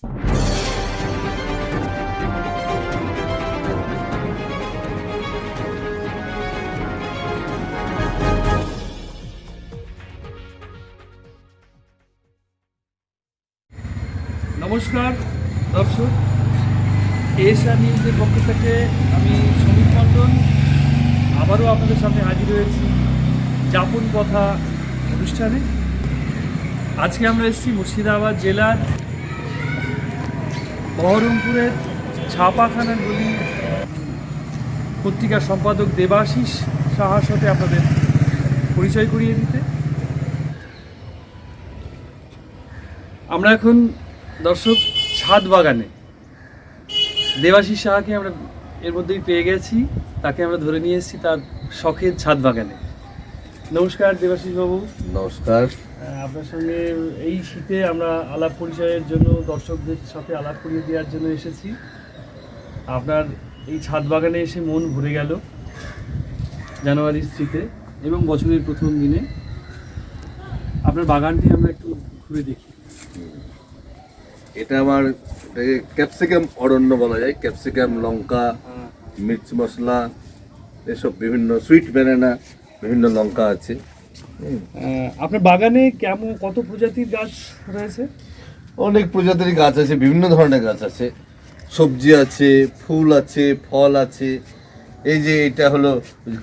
নমস্কার দর্শক, এশিয়া নিউজের পক্ষ থেকে আমি সমীর মণ্ডল আবারও আপনাদের সামনে হাজির হয়েছি যাপন কথা অনুষ্ঠানে। আজকে আমরা এসেছি মুর্শিদাবাদ জেলার বহরমপুরের ছাপাখানার গলি পত্রিকার সম্পাদক দেবাশিস সাহার সাথে আপনাদের পরিচয় করিয়ে দিতে। আমরা এখন দর্শক ছাদ বাগানে দেবাশিস সাহাকে আমরা এর মধ্যেই পেয়ে গেছি, তাকে আমরা ধরে নিয়ে এসেছি তার শখের ছাদ বাগানে। নমস্কার দেবাশিস বাবু। নমস্কার। আপনার সঙ্গে এই শীতে আমরা আলাপ পরিচয়ের জন্য, দর্শকদের সাথে আলাপ করিয়ে দেওয়ার জন্য এসেছি। আপনার এই ছাদ বাগানে এসে মন ভরে গেল জানুয়ারির শীতে এবং বছরের প্রথম দিনে। আপনার বাগানটি আমরা একটু ঘুরে দেখি। এটা আমার ক্যাপসিকাম অরণ্য বলা যায়। ক্যাপসিকাম, লঙ্কা, মির্চ মশলা, এসব বিভিন্ন সুইট ব্যানানা, বিভিন্ন লঙ্কা আছে। আপনার বাগানে কত প্রজাতির গাছ রয়েছে? অনেক প্রজাতির গাছ আছে, বিভিন্ন ধরনের গাছ আছে। সবজি আছে, ফুল আছে, ফল আছে। এই যে এটা হলো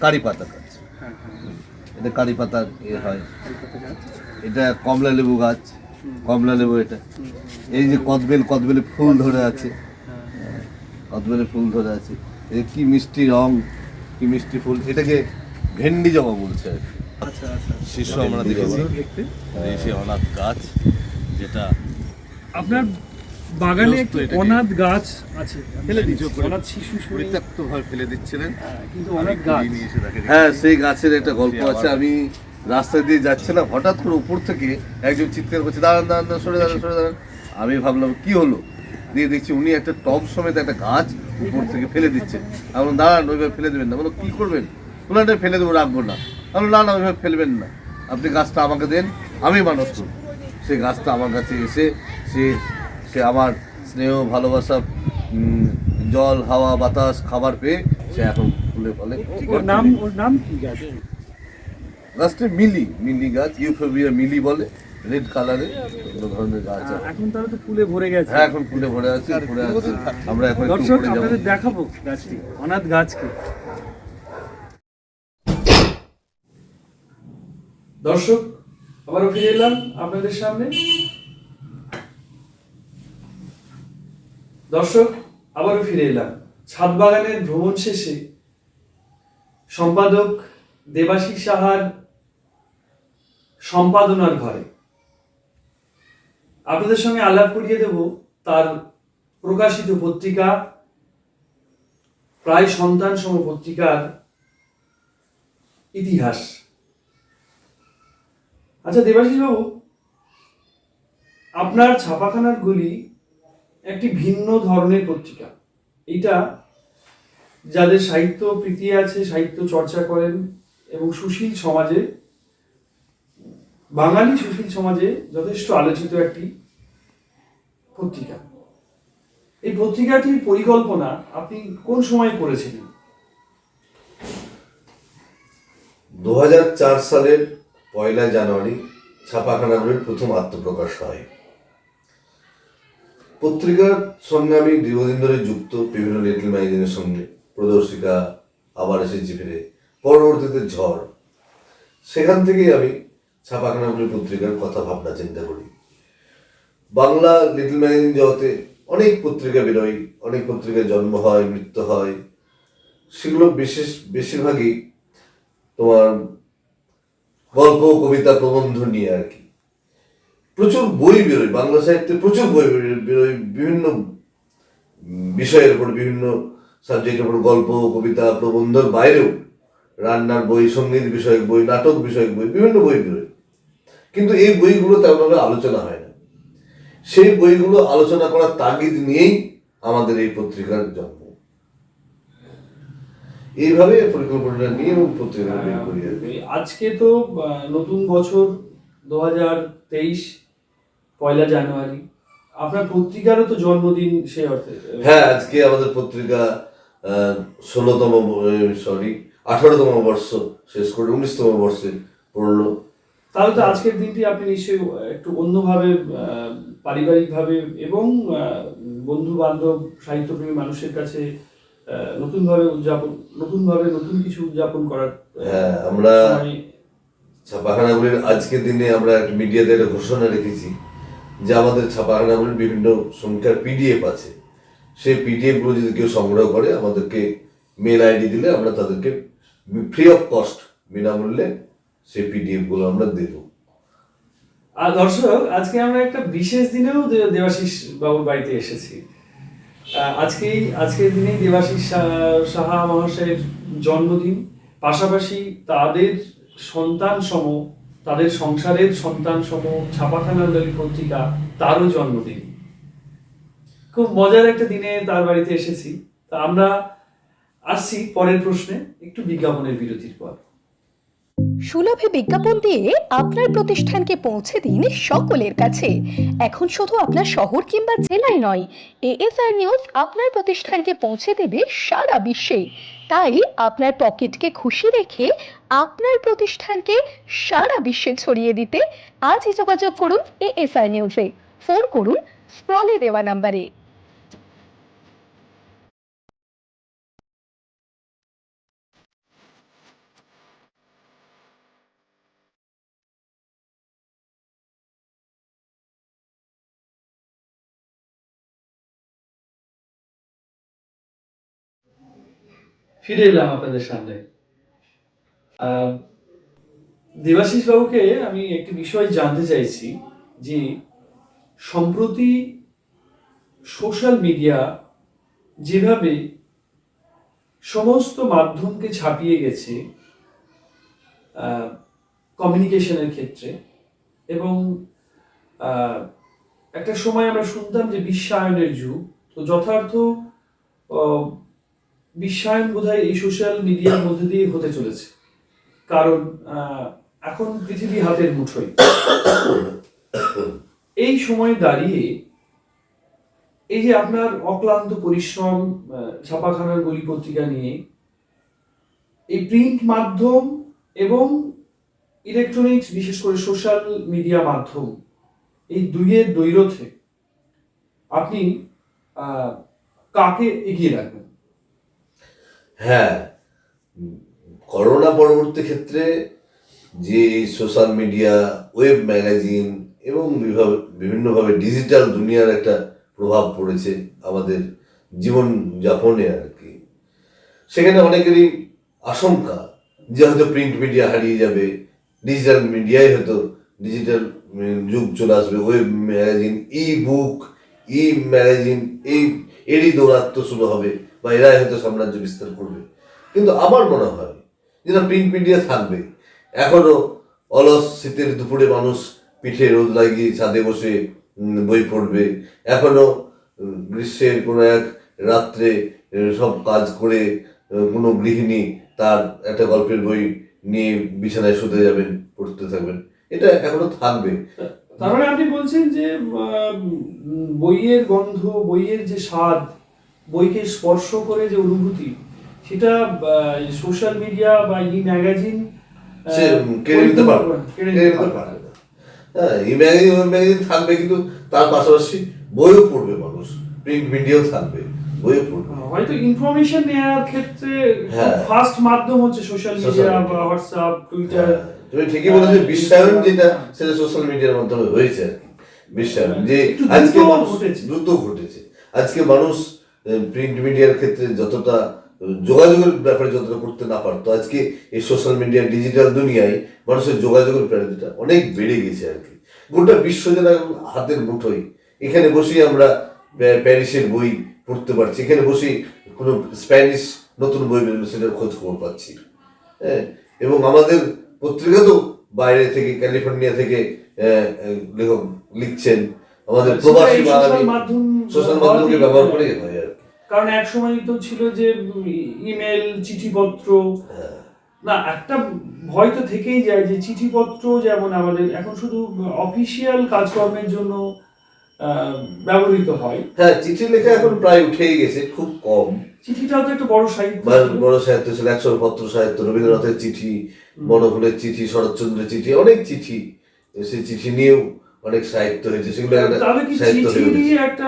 কারি পাতা গাছ, এটা কারি পাতা হয়। এটা কমলা লেবু গাছ, কমলা লেবু। এটা এই যে কদবেলে ফুল ধরে আছে, কদবেলে ফুল ধরে আছে। এই কি মিষ্টি রং, কি মিষ্টি ফুল। এটাকে ভেন্ডি জবা বলছে আর কি। শিশু আমরা দেখেছি, দেশি অনাথ গাছ, যেটা আপনার বাগানে একটু অনাথ গাছ আছে, ফেলে দিচ্ছেন, অনাথ শিশু পরিত্যক্তভাবে ফেলে দিচ্ছিলেন, কিন্তু অনেক গাছ। হ্যাঁ, সেই গাছের একটা গল্প আছে। আমি রাস্তা দিয়ে যাচ্ছিলাম, হঠাৎ করে উপর থেকে একজন চিৎকার করছে, দাঁড়ান দাঁড়ান, সরে দাঁড়ান। আমি ভাবলাম কি হলো, দিয়ে দেখছি উনি একটা টব সমেত একটা গাছ উপর থেকে ফেলে দিচ্ছে। আমি বললাম দাঁড়ান, ওইভাবে ফেলে দেবেন না। বলো কি করবেন? বললাম এটা ফেলে দেবো, রাখবো না। আমি বললাম না, ওইভাবে ফেলবেন না, আপনি গাছটা আমাকে দেন, আমি মানুষ করব। সেই গাছটা আমার কাছে এসে সে আমার স্নেহ, ভালোবাসা, জল, হাওয়া, বাতাস, খাবার পেয়ে সে এখন ফুলে ফলে। ওর নাম কি গাছ? গাছটা মিলি গাছ, ইউফোবিয়া মিলি বলে, রেড কালারের ধরনের গাছ। এখন তাহলে তো ফুলে ভরে গেছে। হ্যাঁ, এখন ফুলে ভরে আছে, ফুলে আছে। আমরা এখন দর্শক আপনাদের দেখাবো গাছটি, অনাথ গাছকে। দর্শক আবারও ফিরে এলাম আপনাদের সামনে। ছাদ বাগানের ভ্রমণ শেষে সম্পাদক দেবাশিস সাহার সম্পাদনার ঘরে আপনাদের সঙ্গে আলাপ করিয়ে দেব তার প্রকাশিত পত্রিকা, প্রায় সন্তান সম পত্রিকার ইতিহাস। আচ্ছা দেবাশিস বাবু, আপনার ছাপাখানার গলি একটি ভিন্ন ধরনের পত্রিকা। এটা যাদের সাহিত্য প্রীতি আছে, সাহিত্য চর্চা করেন এবং সুশীল সমাজে, বাঙালি সুশীল সমাজে যথেষ্ট আলোচিত একটি পত্রিকা। এই পত্রিকাটির পরিকল্পনা আপনি কোন সময় করেছিলেন? 2004 সালের 1 জানুয়ারি ছাপাখানাগুলির প্রথম আত্মপ্রকাশ হয়। পত্রিকার সঙ্গে আমি দীর্ঘদিন ধরে যুক্ত, বিভিন্ন লিটল ম্যাগাজিনের সঙ্গে, প্রদর্শিকা, আবার এসেছি ফিরে, পরবর্তীতে ঝড়। সেখান থেকেই আমি ছাপাখানাগুলির পত্রিকার কথা ভাবনা চিন্তা করি। বাংলা লিটল ম্যাগাজিন জগতে অনেক পত্রিকা বেরোয়, অনেক পত্রিকার জন্ম হয়, মৃত্যু হয়। সেগুলো বেশিরভাগই তোমার গল্প, কবিতা, প্রবন্ধ নিয়ে আর কি। প্রচুর বই বেরোয়, বাংলা সাহিত্যে প্রচুর বই বেরোয়, বিভিন্ন বিষয়ের উপর, বিভিন্ন সাবজেক্টের উপর, গল্প, কবিতা, প্রবন্ধের বাইরেও রান্নার বই, সঙ্গীত বিষয়ক বই, নাটক বিষয়ক বই, বিভিন্ন বই বেরোয়। কিন্তু এই বইগুলো তেমনভাবে আলোচনা হয় না। সেই বইগুলো আলোচনা করার তাগিদ নিয়েই আমাদের এই পত্রিকার জন্ম। এইভাবে পরিকল্পনা নিয়ে এবং পত্রিকা বের করি। আজকে তো নতুন বছর 2023, 1 জানুয়ারি। আপনার পত্রিকারও তো জন্মদিন সে অর্থে। হ্যাঁ, আজকে আমাদের পত্রিকা 18তম বর্ষ শেষ করে 19তম বর্ষে পড়লো। তাহলে তো আজকের দিনটি আপনি নিশ্চয়ই একটু অন্যভাবে, পারিবারিকভাবে এবং বন্ধু বান্ধব সাহিত্যপ্রেমী মানুষের কাছে নতুন কিছু উদযাপন করার হ্যাঁ, আমরা সময়। ছাপাখানাগুলির আজকের দিনে আমরা একটা মিডিয়াতে একটা ঘোষণা রেখেছি যে আমাদের ছাপাখানাগুলির বিভিন্ন সংখ্যার পিডিএফ আছে, সেই পিডিএফগুলো যদি কেউ সংগ্রহ করে আমাদেরকে মেল আইডি দিলে আমরা তাদেরকে ফ্রি অফ কস্ট, বিনামূল্যে সেই পিডিএফগুলো আমরা দেব। আর দর্শক, আজকে আমরা একটা বিশেষ দিনেও দেবাশিস বাবুর বাড়িতে এসেছি। আজকের দিনেই দেবাশিস সাহা মহাশয়ের জন্মদিন, পাশাপাশি তাদের তাদের সংসারের সন্তান সম ছাপাখানার দলি পত্রিকা তারও জন্মদিন। খুব মজার একটা দিনে তার বাড়িতে এসেছি। তা আমরা আসছি পরের প্রশ্নে, একটু বিজ্ঞাপনের বিরতির পর। সুলভে বিজ্ঞাপন দিয়ে আপনার প্রতিষ্ঠানকে পৌঁছে দিন সকলের কাছে। এখন শুধু আপনার শহর কিংবা জেলায় নয়, এএসআর নিউজ আপনার প্রতিষ্ঠানকে পৌঁছে দেবে সারা বিশ্বে। তাই আপনার পকেটকে খুশি রেখে আপনার প্রতিষ্ঠানকে সারা বিশ্বে ছড়িয়ে দিতে আজই যোগাযোগ করুন এএসআর নিউজে। ফোন করুন স্ক্রলে দেওয়া নাম্বারে। ফিরে এলাম আপনাদের সামনে। দেবাশিস বাবুকে আমি একটি বিষয় জানতে চাইছি যে সম্প্রতি সোশ্যাল মিডিয়া যেভাবে সমস্ত মাধ্যমকে ছাপিয়ে গেছে কমিউনিকেশনের ক্ষেত্রে, এবং একটা সময় আমরা শুনতাম যে বিশ্বায়নের যুগ, তো যথার্থ বিশ্বায়ন বোধহয় এই সোশ্যাল মিডিয়ার মধ্যে দিয়ে হতে চলেছে। কারণ এখন পৃথিবী হাতের মুঠোয়। এই সময় দাঁড়িয়ে এই যে আপনার অক্লান্ত পরিশ্রম ছাপাখানার গলি পত্রিকা নিয়ে, এই প্রিন্ট মাধ্যম এবং ইলেকট্রনিক্স, বিশেষ করে সোশ্যাল মিডিয়া মাধ্যম, এই দুইয়ের দ্বৈরথে আপনি কাকে এগিয়ে রাখবেন? হ্যাঁ, করোনা পরবর্তী ক্ষেত্রে যে সোশ্যাল মিডিয়া, ওয়েব ম্যাগাজিন এবং বিভিন্নভাবে ডিজিটাল দুনিয়ার একটা প্রভাব পড়েছে আমাদের জীবনযাপনে আর কি, সেখানে অনেকেরই আশঙ্কা যে হয়তো প্রিন্ট মিডিয়া হারিয়ে যাবে, ডিজিটাল মিডিয়ায় হয়তো ডিজিটাল যুগ চলে আসবে, ওয়েব ম্যাগাজিন, ই বুক, ই ম্যাগাজিন, এরই দৌরাত্ম শুরু হবে বা এরাই হয়তো সাম্রাজ্য বিস্তার করবে। কিন্তু আমার মনে হয় যে না, প্রিন্ট মিডিয়া থাকবে। এখনো অলস শীতের দুপুরে মানুষ পিঠে রোদ লাগিয়ে ছাদে বসে বই পড়বে। এখনো গ্রীষ্মের কোনো এক রাত্রে সব কাজ করে কোনো গৃহিণী তার একটা গল্পের বই নিয়ে বিছানায় শুতে যাবেন, পড়তে থাকবেন। এটা এখনো থাকবে। তার মানে আপনি বলছেন যে বইয়ের গন্ধ, বইয়ের যে স্বাদ, বইকে স্পর্শ করে যে অনুভূতি, সেটা সোশ্যাল মিডিয়া বা ই ম্যাগাজিন কেড়ে নিতে পারবে না। হ্যাঁ, ই ম্যাগাজিন, ওই ম্যাগাজিন থাকবে, কিন্তু তার পাশাপাশি বইও পড়বে মানুষ, প্রিন্ট মিডিয়াও থাকবে, বইও পড়বে। হয়তো ইনফরমেশন নেওয়ার ক্ষেত্রে ফার্স্ট মাধ্যম হচ্ছে সোশ্যাল মিডিয়া বা হোয়াটসঅ্যাপ, টুইটার। তুমি ঠিকই বলেছো, বিশ্বায়ন যেটা সেটা সোশ্যাল মিডিয়ার মাধ্যমে হয়েছে আর কি। বিশ্বায়ন যে আজকে দ্রুত ঘটেছে। আজকে মানুষ প্রিন্ট মিডিয়ার ক্ষেত্রে যতটা যোগাযোগের ব্যাপারে যতটা করতে না পারতো, আজকে এই সোশ্যাল মিডিয়া ডিজিটাল দুনিয়ায় মানুষের যোগাযোগের প্যারামিটার অনেক বেড়ে গেছে আর কি। গোটা বিশ্ব যেন হাতের মুঠোই। এখানে বসেই আমরা প্যারিসের বই পড়তে পারছি, এখানে বসেই কোনো স্প্যানিশ নতুন বই বেরোলে সেটার খোঁজ খবর পাচ্ছি। হ্যাঁ, এবং আমাদের পত্রিকা তো বাইরে থেকে, ক্যালিফোর্নিয়া থেকে লেখক লিখছেন, আমাদের প্রবাসী বাঙালি সোশ্যাল মাধ্যমকে ব্যবহার করে হয় আর কি। কারণ এক সময় তো ছিল যে ইমেল, চিঠিপত্র, না একটা ভয় তো থেকেই যায় যে চিঠিপত্র যেমন আমাদের এখন শুধু অফিসিয়াল কাজকর্মের জন্য ব্যবহৃত হয়। হ্যাঁ, চিঠি লেখা এখন প্রায় উঠেই গেছে, খুব কম। চিঠিটাও তো একটা বড় সাহিত্য ছিল। বড় সাহিত্য ছিল, একশো পত্র সাহিত্য, রবীন্দ্রনাথের চিঠি, বনফুলের চিঠি, শরৎচন্দ্রের চিঠি, অনেক চিঠি, সেই চিঠি নিয়েও অনেক সাহিত্য হয়েছে, সেগুলো একটা তাহলে কি সাহিত্য হয়ে চিঠিরই উঠেছে। একটা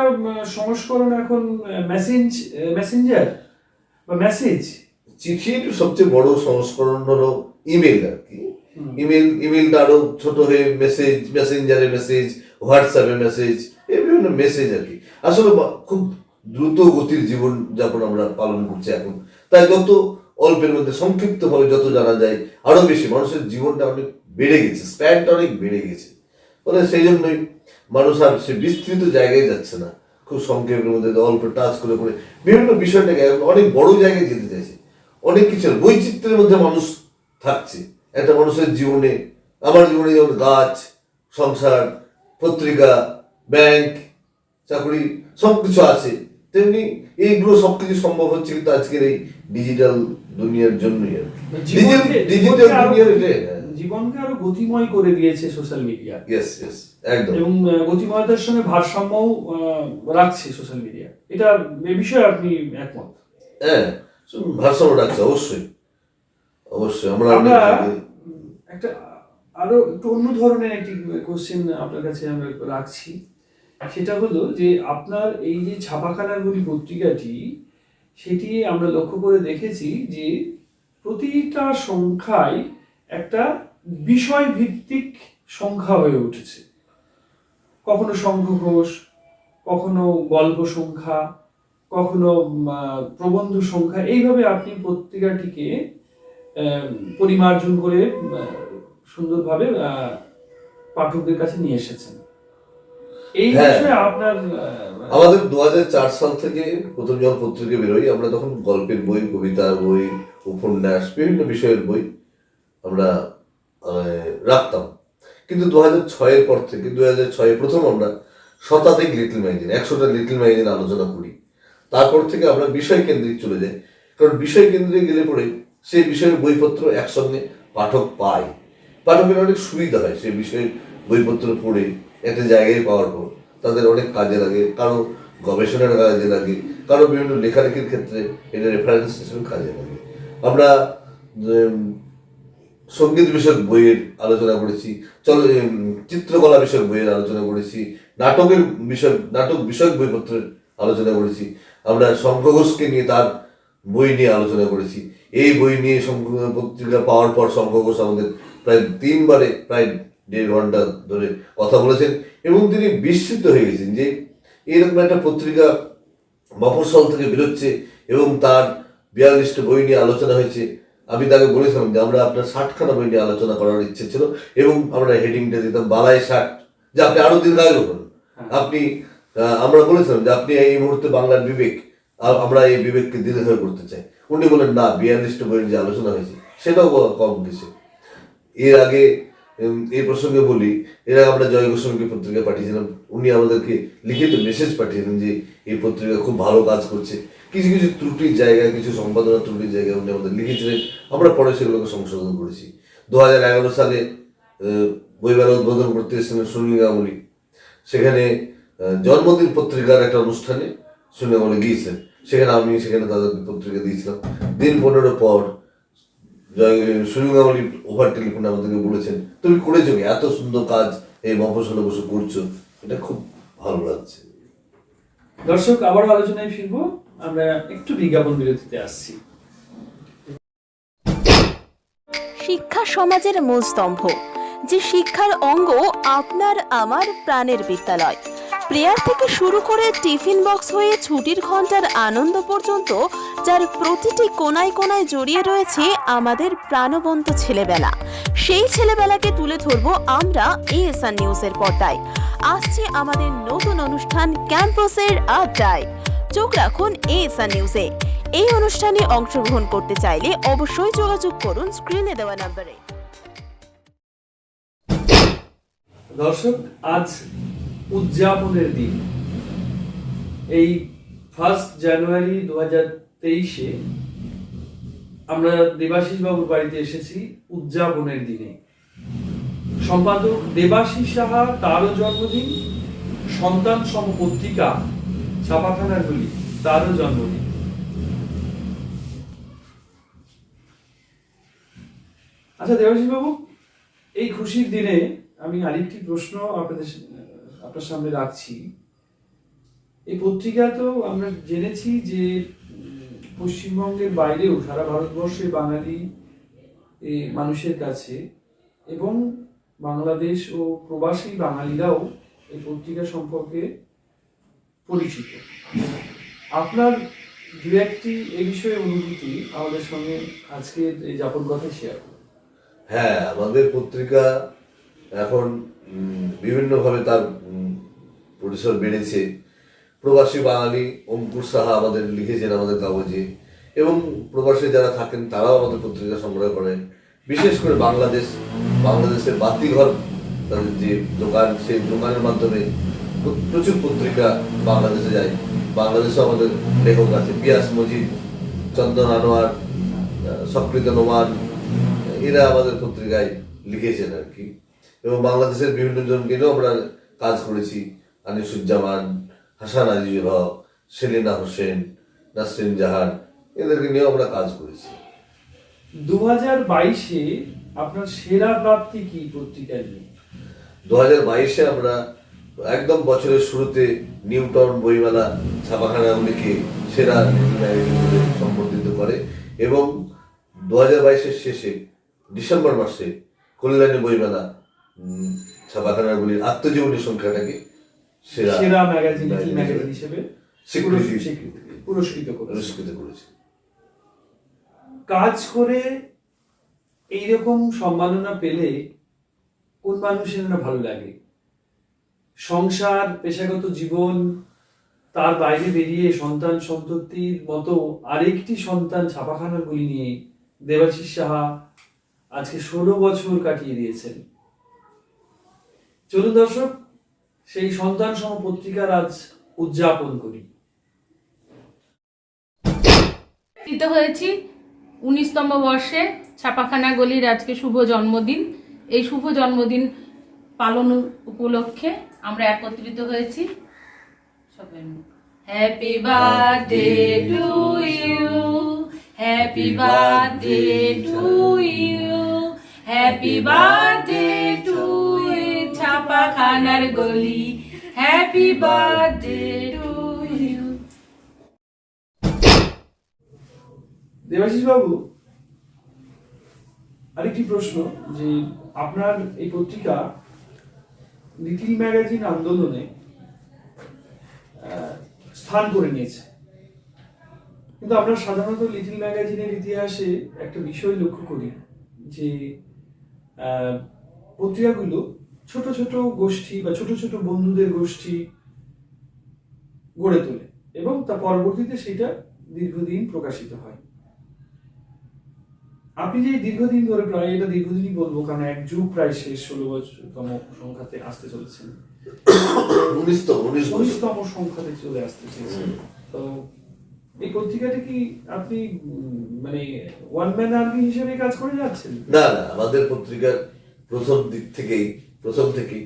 সংস্করণ এখন মেসেঞ্জার বা মেসেজ? চিঠির সবচেয়ে বড় সংস্করণ হলো ইমেল আর কি। ইমেলটা আরো ছোট হয়ে মেসেজ, মেসেঞ্জারে মেসেজ, হোয়াটসঅ্যাপে মেসেজ, এই বিভিন্ন মেসেজ আর কি। আসলে খুব দ্রুত গতির জীবন যাপন আমরা পালন করছি এখন, তাই যত অল্পের মধ্যে সংক্ষিপ্ত ভাবে যত জানা যায় আরো বেশি, মানুষের জীবনটা অনেক বেড়ে গেছে, স্প্যানটা অনেক বেড়ে গেছে, ফলে সেই জন্যই মানুষ আর সে বিস্তৃত জায়গায় যাচ্ছে না, খুব সংক্ষেপের মধ্যে অল্প টাচ করে করে বিভিন্ন বিষয়টাকে অনেক বড় জায়গায় যেতে চাইছে। অনেক কিছু বৈচিত্র্যের মধ্যে মানুষ থাকছে একটা মানুষের জীবনে। আমার জীবনে যেমন গাছ, সংসার, পত্রিকা, ব্যাংক, চাকরি সবকিছু আছে, তেমনি এইগুলো সবকিছু সম্ভব হচ্ছে কিন্তু আজকের এই ডিজিটাল দুনিয়ার জন্যই আর কি। ডিজিটাল দুনিয়ার জীবনকে আরো গতিময় করে দিয়েছে সোশ্যাল মিডিয়া। ইয়েস ইয়েস, একদম। এবং গতিময়তার সঙ্গে ভারসাম্যও রাখছে সোশ্যাল মিডিয়া। এটা এ বিষয়ে আপনি একমত? হ্যাঁ, ভারসাম্য রাখছে, অবশ্যই অবশ্যই। আমরা একটা আরো একটু অন্য ধরনের একটি কোশ্চেন আপনার কাছে আমরা রাখছি, সেটা হলো যে আপনার এই যে ছাপাখানাগুলি পত্রিকাটি, সেটি আমরা লক্ষ্য করে দেখেছি যে প্রতিটা সংখ্যায় একটা বিষয় ভিত্তিক সংখ্যা হয়ে উঠেছে। কখনো সংঘ ঘোষ, কখনো গল্প সংখ্যা, কখনো প্রবন্ধ সংখ্যা, এইভাবে আপনি পত্রিকাটিকে পরিমার্জন করে সুন্দরভাবে পাঠকদের কাছে নিয়ে এসেছেন। এই বিষয়ে আপনার আমাদের 2004 সাল থেকে প্রথম যখন পত্রিকা বেরোই, আমরা তখন গল্পের বই, কবিতার বই, উপন্যাস, বিভিন্ন বিষয়ের বই আমরা রাখতাম। কিন্তু 2006-এর পর থেকে, 2006-এ প্রথম আমরা শতাধিক লিটল ম্যাগাজিন, 100টা লিটল ম্যাগাজিন আলোচনা করি। তারপর থেকে আমরা বিষয় কেন্দ্রিক চলে যাই, কারণ বিষয় কেন্দ্রিক গেলে পরে সেই বিষয়ের বইপত্র একসঙ্গে পাঠক পায়, পাঠকের অনেক সুবিধা হয়। সেই বিষয়ের বইপত্র পড়ে একটা জায়গায় পাওয়ার পর তাদের অনেক কাজে লাগে, কারো গবেষণার কাজে লাগে, কারো বিভিন্ন লেখালেখির ক্ষেত্রে এটা রেফারেন্স হিসেবে কাজে লাগে। আমরা সঙ্গীত বিষয়ক বইয়ের আলোচনা করেছি, চিত্রকলা বিষয়ক বইয়ের আলোচনা করেছি, নাটক বিষয়ক বইপত্রের আলোচনা করেছি। আমরা শঙ্খ ঘোষকে নিয়ে তার বই নিয়ে আলোচনা করেছি। এই বই নিয়ে পত্রিকা পাওয়ার পর শঙ্খ ঘোষ আমাদের প্রায় 3 বারে প্রায় 1.5 ঘন্টা ধরে কথা বলেছেন, এবং তিনি বিস্মিত হয়ে গেছেন যে এরকম একটা পত্রিকা মফস্বল থেকে বেরোচ্ছে এবং তার 42টা বই নিয়ে আলোচনা হয়েছে। আমি তাকে বলেছিলাম যে আমরা আপনার 60খানা বই নিয়ে আলোচনা করার ইচ্ছে ছিল, এবং আমরা হেডিংটা দিতাম বালাই 60, যে আপনি আরো দীর্ঘায়ু হন। আপনি আমরা বলেছিলাম যে আপনি এই মুহূর্তে বাংলার বিবেক, আমরা এই বিবেককে দীর্ঘায়ু করতে চাই। উনি বলেন না, 42টা বইয়ের যে আলোচনা হয়েছে সেটাও কম কিছু। এর আগে এই প্রসঙ্গে বলি, এর আগে আমরা জয় গোস্বামীকে পত্রিকা পাঠিয়েছিলাম, উনি আমাদেরকে লিখিত মেসেজ পাঠিয়েছেন যে এই পত্রিকা খুব ভালো কাজ করছে। কিছু কিছু ত্রুটির জায়গায়, কিছু সম্পাদনা ত্রুটির জায়গায় উনি আমাদের লিখেছিলেন, আমরা পরে সেগুলোকে সংশোধন করেছি। 2011 সালে বইমেলা উদ্বোধন করতে এসেছিলেন সুনীল গাঙ্গুলি, সেখানে জন্মদিন পত্রিকার একটা অনুষ্ঠানে সুনীল গাঙ্গুলি গিয়েছেন, সেখানে তাদের পত্রিকা দিয়েছিলাম। দিন 15 পর সুনীল গাঙ্গুলি ওভার টেলিফোনে আমাদেরকে বলেছেন, তুমি করেছো কি, এত সুন্দর কাজ এই মফস্বলে বসে করছো, এটা খুব ভালো লাগছে। দর্শক, আবারও আলোচনায় ফিরবো, আমরা একটু বিজ্ঞাপন বিরতিতে আসছি। শিক্ষা সমাজের মূল স্তম্ভ, যে শিক্ষার অঙ্গ আপনার আমার প্রাণের বিদ্যালয়। প্রেয়ার থেকে শুরু করে টিফিন বক্স হয়ে ছুটির ঘন্টার আনন্দ পর্যন্ত, যার প্রতিটি কোনায় কোনায় জড়িয়ে রয়েছে আমাদের প্রাণবন্ত ছেলেবেলা। সেই ছেলেবেলাকে তুলে ধরবো আমরা এএসআর নিউজের পর্দায়। আসছে আমাদের নতুন অনুষ্ঠান ক্যাম্পাসের আড্ডায়। চোখ রাখুন এএসআর নিউজে। এই অনুষ্ঠানে অংশগ্রহণ করতে চাইলে অবশ্যই যোগাযোগ করুন স্ক্রিনে দেওয়া নম্বরে। দর্শক, আজ উদযাপনের দিন। এই 1 জানুয়ারি 2023-এ আমরা দেবাশিস বাবুর বাড়িতে এসেছি উদযাপনের দিনে। সম্পাদক দেবাশিস সাহা, তারও জন্মদিন, সন্তান সম পত্রিকা ছাপাখানাগুলি তারও জন্মদিন। আচ্ছা দেবাশিস বাবু, এই খুশির দিনে আমি আরেকটি প্রশ্ন আপনার সামনে রাখছি। এই পত্রিকা তো আমরা জেনেছি যে পশ্চিমবঙ্গের বাইরেও সারা ভারতবর্ষে বাঙালি মানুষের কাছে এবং বাংলাদেশ ও প্রবাসী বাঙালিরাও এই পত্রিকা সম্পর্কে পরিচিত। আপনার দু একটি এ বিষয়ে অনুভূতি আমাদের সঙ্গে আজকের এই যাপন কথায় শেয়ার করুন। হ্যাঁ, আমাদের পত্রিকা এখন বিভিন্নভাবে তার পরিসর বেড়েছে। প্রবাসী বাঙালি অঙ্কুর সাহা আমাদের লিখেছেন আমাদের কাগজে, এবং প্রবাসী যারা থাকেন তারাও আমাদের পত্রিকা সংগ্রহ করেন। বিশেষ করে বাংলাদেশের বাতিঘর তাদের যে দোকান, সেই দোকানের মাধ্যমে প্রচুর পত্রিকা বাংলাদেশে যায়। বাংলাদেশেও আমাদের লেখক আছে, পিয়াস মজিদ, চন্দন আনোয়ার, সকৃত নোমান, এরা আমাদের পত্রিকায় লিখেছেন আর কি। এবং বাংলাদেশের বিভিন্ন জনকে নিয়েও আমরা কাজ করেছি, আনিসুজ্জামান, হাসান আজিজুল হক, সেলিনা হোসেন, নাসরিন জাহান, এদেরকে নিয়েও আমরা কাজ করেছি। 2022-এ আপনার সেরা প্রাপ্তি কি পত্রিকায়? 2022-এ আমরা একদম বছরের শুরুতে নিউটাউন বইমেলা ছাপাখানাগুলিকে সেরা সম্বর্ধিত করে, এবং 2022-এর শেষে ডিসেম্বর মাসে কল্যাণী বইমেলা ছাপাখানাগুলির আত্মজীবনী সংখ্যাটাকে সেরা ম্যাগাজিন হিসেবে পুরস্কৃত করেছে। কাজ করে এইরকম সম্মাননা পেলে কোন মানুষের না ভালো লাগে? সংসার, পেশাগত জীবন, তার বাইরে বেরিয়ে সন্তান সন্ততির মতো আরেকটি সন্তান ছাপাখানাগুলি নিয়ে দেবাশিস সাহা আজকে 16 বছর কাটিয়ে দিয়েছেন। চলুন দর্শক, সেই সন্তান সম পত্রিকার আজ উদযাপন করি। হয়েছি 19তম বর্ষে ছাপাখানা গলির আজকে শুভ জন্মদিন। এই শুভ জন্মদিন পালন উপলক্ষে আমরা একত্রিত হয়েছি। সবাই happy birthday to you, happy birthday to you, happy birthday to ছাপাখানার গলি, happy birthday to you. Debashis বাবু, আরেকটি প্রশ্ন, যে আপনার এই পত্রিকা লিটল ম্যাগাজিন আন্দোলনে স্থান করে নিয়েছে, কিন্তু আমরা সাধারণত লিটল ম্যাগাজিনের ইতিহাসে একটা বিষয় লক্ষ্য করি যে পত্রিকাগুলো ছোট ছোট গোষ্ঠী বা ছোট ছোট বন্ধুদের গোষ্ঠী গড়ে তোলে এবং তার পরবর্তীতে সেটা দীর্ঘদিন প্রকাশিত হয়। আপনি যে দীর্ঘদিন ধরে, প্রায় এটা দীর্ঘদিনই বলবো কারণ এক যুগ প্রায় শেষ, 16তম সংখ্যাতে আসতে চলেছেন, 19তম সংখ্যাতে চলে আসতে চেয়েছেন। তো এই পত্রিকাটা কি আপনি মানে ওয়ান ম্যান আর্মি হিসেবে কাজ করে যাচ্ছেন? না, আমাদের পত্রিকার প্রথম থেকেই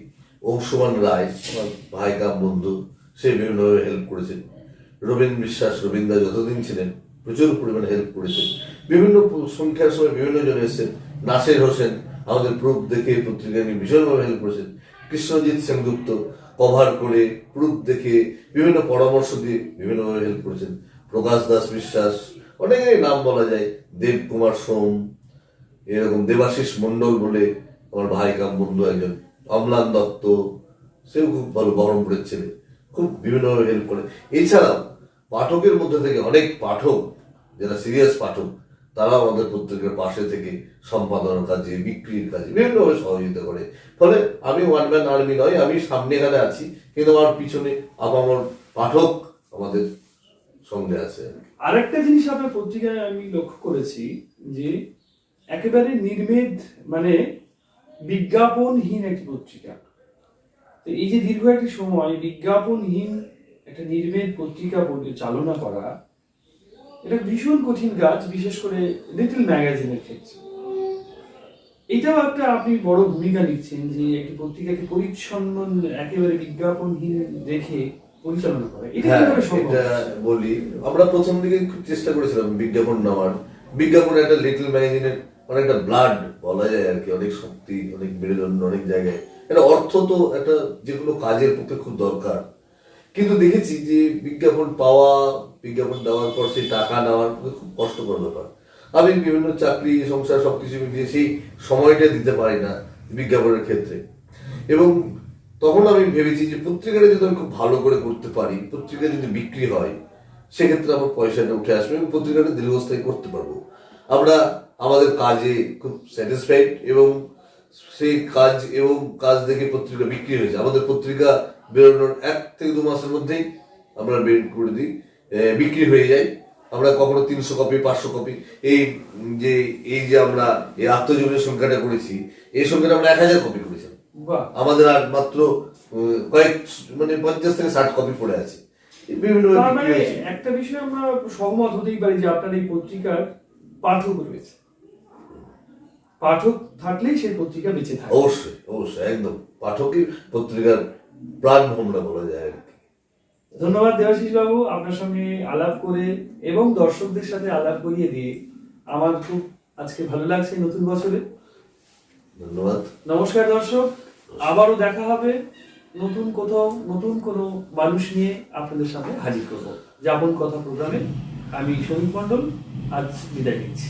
অংশুমান রায়, আমার ভাই কাম বন্ধু, সে বিভিন্নভাবে হেল্প করেছেন। রবীন্দ্র বিশ্বাস, রবীন্দ্র যতদিন ছিলেন প্রচুর পরিমাণে হেল্প করেছেন। বিভিন্ন সংখ্যার সময় বিভিন্ন জন এসেছেন। নাসির হোসেন আমাদের প্রুফ দেখে পত্রিকা নিয়ে ভীষণভাবে হেল্প করেছেন। কৃষ্ণজিৎ সেনগুপ্ত কভার করে প্রুফ দেখে বিভিন্ন পরামর্শ দিয়ে বিভিন্নভাবে হেল্প করেছেন। প্রকাশ দাস বিশ্বাস, অনেকেরই নাম বলা যায়, দেব কুমার সোম, এরকম দেবাশিস মন্ডল বলে আমার ভাই কাম বন্ধু একজন, অম্লান দত্ত, সেও খুব ভালো, বহরমপুরের ছেলে, খুব বিভিন্নভাবে হেল্প করে। এছাড়াও পাঠকের মধ্যে থেকে অনেক পাঠক যারা সিরিয়াস পাঠক, তারাও আমাদের পত্রিকার পাশে থেকে সম্পাদনার কাজে, বিক্রির কাজে বিভিন্নভাবে সহযোগিতা করে। ফলে আমি ওয়ান ম্যান আর্মি নয়, আমি সামনে এখানে আছি, কিন্তু আমার পিছনে আমার পাঠক আমাদের সঙ্গে আছে। আরেকটা জিনিস আপনার পত্রিকায় আমি লক্ষ্য করেছি যে একেবারে নির্মেদ, মানে বিজ্ঞাপনহীন একটি পত্রিকা। তো এই যে দীর্ঘ একটি সময় বিজ্ঞাপনহীন একটা নির্মেদ পত্রিকা চালনা করা, এটা ভীষণ কঠিন কাজ, বিশেষ করে লিটল ম্যাগাজিনের ক্ষেত্রে। এটাও একটা আপনি বড় ভূমিকা নিচ্ছেন যে একটি পত্রিকাকে পরিচ্ছন্ন একেবারে বিজ্ঞাপনহীন রেখে পরিচালনা করে, এটা হ্যাঁ, কিভাবে সম্ভব? এটা বলি, আমরা প্রথম দিকে খুব চেষ্টা করেছিলাম বিজ্ঞাপন নেওয়ার। বিজ্ঞাপন একটা লিটল ম্যাগাজিনের অনেকটা ব্লাড বলা যায় আর কি, অনেক শক্তি, অনেক মেরুদণ্ড, অনেক জায়গায় একটা অর্থ তো একটা যে কোনো কাজের পক্ষে খুব দরকার। কিন্তু দেখেছি যে বিজ্ঞাপন পাওয়া, বিজ্ঞাপন দেওয়ার পর সেই টাকা নেওয়ার খুব কষ্টকর ব্যাপার। আমি বিভিন্ন চাকরি, সংসার সবকিছু মিলিয়ে সেই সময়টা দিতে পারি না বিজ্ঞাপনের ক্ষেত্রে। এবং তখন আমি ভেবেছি যে পত্রিকাটা যদি আমি খুব ভালো করে করতে পারি, পত্রিকা যদি বিক্রি হয়, সেক্ষেত্রে আমার পয়সাটা উঠে আসবে এবং পত্রিকাটা দীর্ঘস্থায়ী করতে পারবো। আমরা আমাদের কাজে খুব স্যাটিসফাইড এবং সেই কাজ দেখে পত্রিকা বিক্রি হয়েছে। আমাদের পত্রিকা বেরোনোর 1 থেকে 2 মাসের মধ্যেই আমরা বের করে দিই, বিক্রি হয়ে যায়। আমরা কখনো 300 কপি, 500 কপি, এই যে আমরা এই আত্মজীবনের সংখ্যাটা করেছি, এই সংখ্যাটা আমরা 1000 কপি করেছি। বাহ, আমাদের আর মাত্র কয়েক 50 থেকে 60 কপি পড়ে আছে। বিভিন্ন তার মানে একটা বিষয় আমরা সহমত হতেই পারি যে আপনার এই পত্রিকার পাঠক রয়েছে, পাঠক থাকলেই সেই পত্রিকা বেঁচে থাকে। অবশ্যই অবশ্যই একদম পাঠকই পত্রিকার প্রাণ ভোমরা বলা যায় আর কি। ধন্যবাদ দেবাশিস বাবু, আপনার সঙ্গে আলাপ করে এবং দর্শকদের সাথে আলাপ করিয়ে দিয়ে আমার খুব আজকে ভালো লাগছে নতুন বছরে। ধন্যবাদ। নমস্কার দর্শক, আবারও দেখা হবে নতুন কোথাও, নতুন কোনো মানুষ নিয়ে আপনাদের সামনে হাজির করবো। যাপন কথা প্রোগ্রামে আমি সমীপ মণ্ডল আজ বিদায় নিচ্ছি।